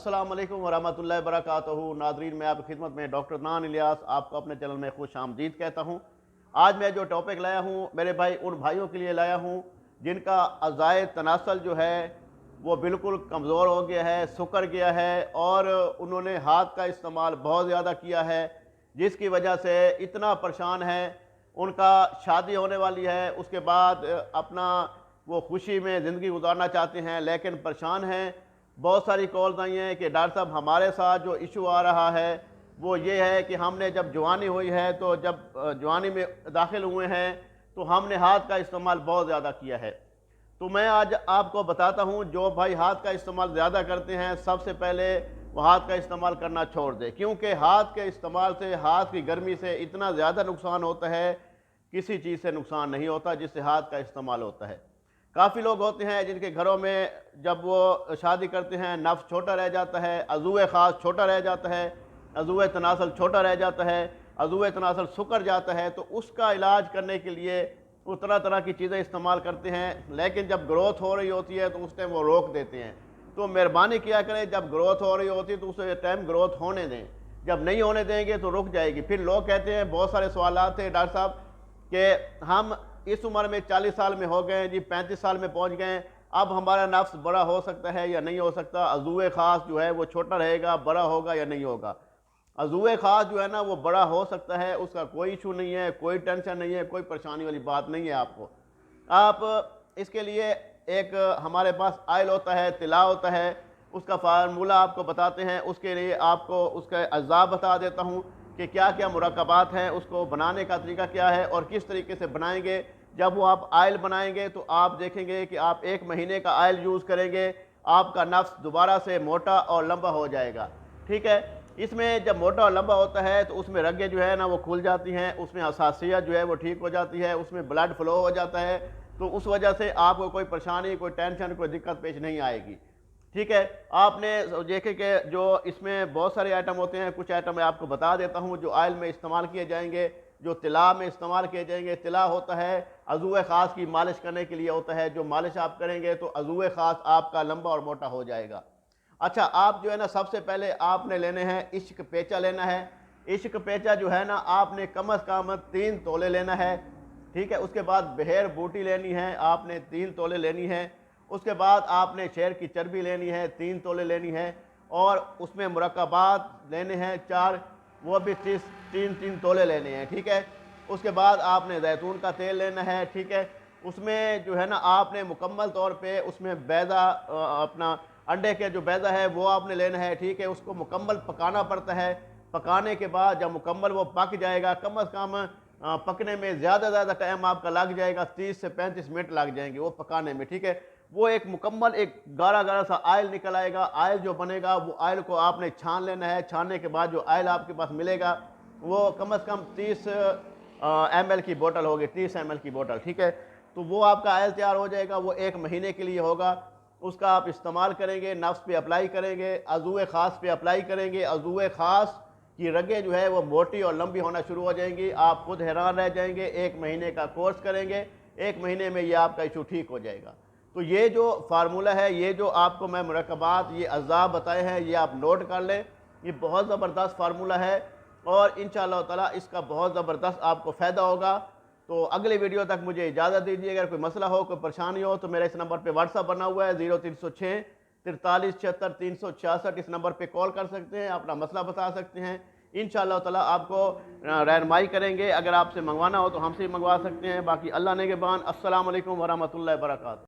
अस्सलाम वालेकुम वरहमतुल्लाहि वबरकातुहू। नाज़रीन, मैं आपकी खिदमत में डॉक्टर अदनान इलियास आपको अपने चैनल में खुश आमदीद कहता हूँ। आज मैं जो टॉपिक लाया हूँ मेरे भाई उन भाइयों के लिए लाया हूँ जिनका अज़ाए तनासल जो है वो बिल्कुल कमज़ोर हो गया है, सुकर गया है और उन्होंने हाथ का इस्तेमाल बहुत ज़्यादा किया है, जिसकी वजह से इतना परेशान है। उनका शादी होने वाली है, उसके बाद अपना वो खुशी में ज़िंदगी गुजारना चाहते हैं लेकिन परेशान हैं। बहुत सारी कॉल्स आई हैं कि डॉक्टर साहब हमारे साथ जो इशू आ रहा है वो ये है कि हमने जब जवानी हुई है तो जब जवानी में दाखिल हुए हैं तो हमने हाथ का इस्तेमाल बहुत ज़्यादा किया है। तो मैं आज आपको बताता हूँ जो भाई हाथ का इस्तेमाल ज़्यादा करते हैं सबसे पहले वो हाथ का इस्तेमाल करना छोड़ दें, क्योंकि हाथ के इस्तेमाल से, हाथ की गर्मी से इतना ज़्यादा नुकसान होता है, किसी चीज़ से नुकसान नहीं होता जिससे हाथ का इस्तेमाल होता है। काफ़ी लोग होते हैं जिनके घरों में जब वो शादी करते हैं नफ्स छोटा रह जाता है, अज़ूए ख़ास छोटा रह जाता है, अज़ूए तनासल छोटा रह जाता है, अज़ूए तनासल सुकर जाता है, तो उसका इलाज करने के लिए वो तरह तरह की चीज़ें इस्तेमाल करते हैं, लेकिन जब ग्रोथ हो रही होती है तो उस टाइम वो रोक देते हैं। तो मेहरबानी किया करें, जब ग्रोथ हो रही होती है तो उस टाइम ग्रोथ होने दें, जब नहीं होने देंगे तो रुक जाएगी। फिर लोग कहते हैं, बहुत सारे सवालात थे डॉक्टर साहब कि हम इस उम्र में 40 साल में हो गए जी, 35 साल में पहुंच गए, अब हमारा नफ्स बड़ा हो सकता है या नहीं हो सकता, अज़ूए ख़ास जो है वो छोटा रहेगा, बड़ा होगा या नहीं होगा। अज़ूए ख़ास जो है ना वो बड़ा हो सकता है, उसका कोई इशू नहीं है, कोई टेंशन नहीं है, कोई परेशानी वाली बात नहीं है। आपको आप इसके लिए एक हमारे पास आयल होता है, तिला होता है, उसका फार्मूला आपको बताते हैं। उसके लिए आपको उसका अज़ा बता देता हूँ कि क्या क्या मुरक्कबात हैं, उसको बनाने का तरीका क्या है और किस तरीके से बनाएंगे। जब वो आप आयल बनाएंगे तो आप देखेंगे कि आप 1 महीने का आयल यूज़ करेंगे, आपका नफ्स दोबारा से मोटा और लंबा हो जाएगा। ठीक है, इसमें जब मोटा और लंबा होता है तो उसमें रगें जो है ना वो खुल जाती हैं, उसमें हसासियत जो है वो ठीक हो जाती है, उसमें ब्लड फ्लो हो जाता है, तो उस वजह से आपको कोई परेशानी, कोई टेंशन, कोई दिक्कत पेश नहीं आएगी। ठीक है, आपने देखे कि जो इसमें बहुत सारे आइटम होते हैं, कुछ आइटम मैं आपको बता देता हूँ जो ऑयल में इस्तेमाल किए जाएंगे, जो तिला में इस्तेमाल किए जाएंगे। तिला होता है अज़ूए ख़ास की मालिश करने के लिए होता है, जो मालिश आप करेंगे तो अज़ूए ख़ास आपका लंबा और मोटा हो जाएगा। अच्छा, आप जो है ना सबसे पहले आपने लेने हैं इश्क पेचा लेना है। इश्क पेचा जो है ना आपने कम अज़ कम 3 तोले लेना है। ठीक है, उसके बाद बहेर बूटी लेनी है, आपने 3 तोले लेनी है। उसके बाद आपने शेर की चर्बी लेनी है, 3 तोले लेनी है, और उसमें मुरक्कबात लेने हैं 4, वो भी 3-3 तोले लेने हैं। ठीक है, उसके बाद आपने जैतून का तेल लेना है। ठीक है, उसमें जो है ना आपने मुकम्मल तौर पे उसमें बैदा अपना अंडे के जो बैदा है वो आपने लेना है। ठीक है, उसको मुकम्मल पकाना पड़ता है। पकाने के बाद जब मुकम्मल वो पक जाएगा, कम अज़ कम पकने में ज़्यादा टाइम आपका लग जाएगा, 30 से 35 मिनट लग जाएंगे वो पकाने में। ठीक है, वो एक मुकम्मल एक गाढ़ा गाढ़ा सा आयल निकल आएगा। आयल जो बनेगा वो आयल को आपने छान लेना है। छानने के बाद जो आयल आपके पास मिलेगा वो कम से कम 30 ml की बोतल होगी, 30 ml की बोतल। ठीक है, तो वो आपका आयल तैयार हो जाएगा, वो 1 महीने के लिए होगा। उसका आप इस्तेमाल करेंगे, नफ्स पे अप्लाई करेंगे, अज़ूए ख़ास पे अप्लाई करेंगे। अज़ूए ख़ास की रगें जो है वो मोटी और लंबी होना शुरू हो जाएंगी, आप खुद हैरान रह जाएंगे। 1 महीने का कोर्स करेंगे, 1 महीने में ये आपका इशू ठीक हो जाएगा। तो ये जो फार्मूला है, ये जो आपको मैं मुरक्कबात, ये अज़ा बताए हैं, ये आप नोट कर लें। ये बहुत ज़बरदस्त फार्मूला है और इंशाअल्लाह ताला इसका बहुत ज़बरदस्त आपको फ़ायदा होगा। तो अगले वीडियो तक मुझे इजाज़त दीजिए। अगर कोई मसला हो, कोई परेशानी हो तो मेरे इस नंबर पे व्हाट्सअप बना हुआ है 0306 43 76 366। इस नंबर पे कॉल कर सकते हैं, अपना मसला बता सकते हैं। इंशाअल्लाह ताला आपको रहनुमाई करेंगे। अगर आपसे मंगवाना हो तो हमसे ही मंगवा सकते हैं। बाकी अल्लाह नेगेबान। अस्सलाम वालेकुम वरहमतुल्लाहि वबरकातुहू।